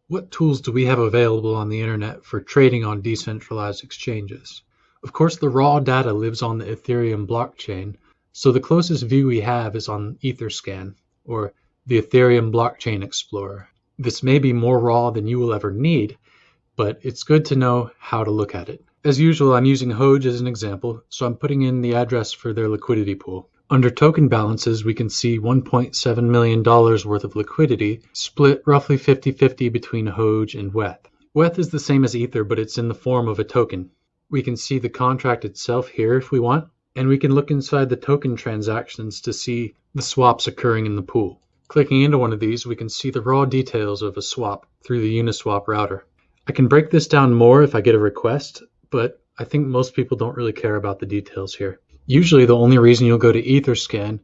What tools do we have available on the internet for trading on decentralized exchanges? Of course, the raw data lives on the Ethereum blockchain, so the closest view we have is on Etherscan, or the Ethereum Blockchain Explorer. This may be more raw than you will ever need, but it's good to know how to look at it. As usual, I'm using Hoj as an example, so I'm putting in the address for their liquidity pool. Under token balances, we can see $1.7 million worth of liquidity, split roughly 50-50 between Hoj and Weth. Weth is the same as Ether, but it's in the form of a token. We can see the contract itself here if we want, and we can look inside the token transactions to see the swaps occurring in the pool. Clicking into one of these, we can see the raw details of a swap through the Uniswap router. I can break this down more if I get a request, but I think most people don't really care about the details here. Usually the only reason you'll go to Etherscan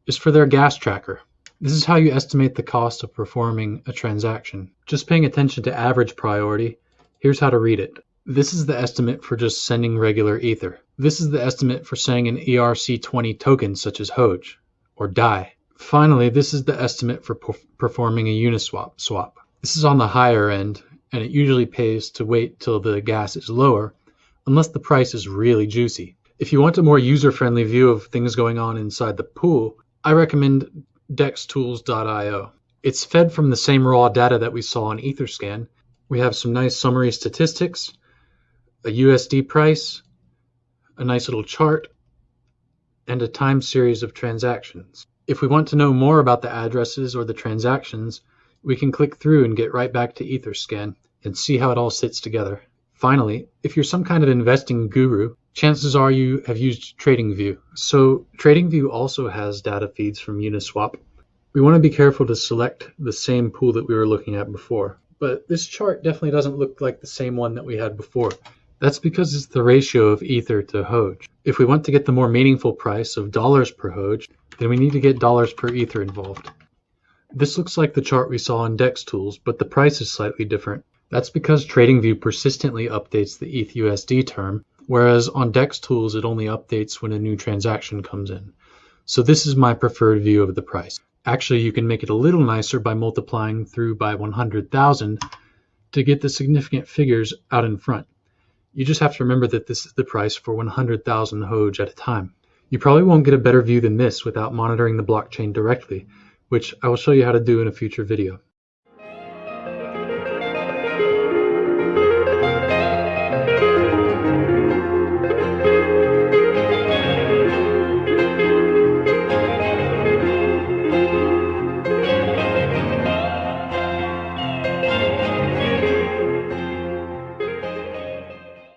is for their gas tracker. This is how you estimate the cost of performing a transaction. Just paying attention to average priority, here's how to read it. This is the estimate for just sending regular Ether. This is the estimate for sending an ERC20 token such as Hoj or DAI. Finally, this is the estimate for performing a Uniswap swap. This is on the higher end, and it usually pays to wait till the gas is lower, unless the price is really juicy. If you want a more user-friendly view of things going on inside the pool, I recommend DexTools.io. It's fed from the same raw data that we saw on Etherscan. We have some nice summary statistics, a USD price, a nice little chart, and a time series of transactions. If we want to know more about the addresses or the transactions, we can click through and get right back to Etherscan and see how it all sits together. Finally, if you're some kind of investing guru, chances are you have used TradingView. So TradingView also has data feeds from Uniswap. We want to be careful to select the same pool that we were looking at before. But this chart definitely doesn't look like the same one that we had before. That's because it's the ratio of Ether to Hoj. If we want to get the more meaningful price of dollars per Hoj, then we need to get dollars per Ether involved. This looks like the chart we saw in DexTools, but the price is slightly different. That's because TradingView persistently updates the ETHUSD term, whereas on DexTools it only updates when a new transaction comes in. So this is my preferred view of the price. Actually, you can make it a little nicer by multiplying through by 100,000 to get the significant figures out in front. You just have to remember that this is the price for 100,000 Hoj at a time. You probably won't get a better view than this without monitoring the blockchain directly, which I will show you how to do in a future video.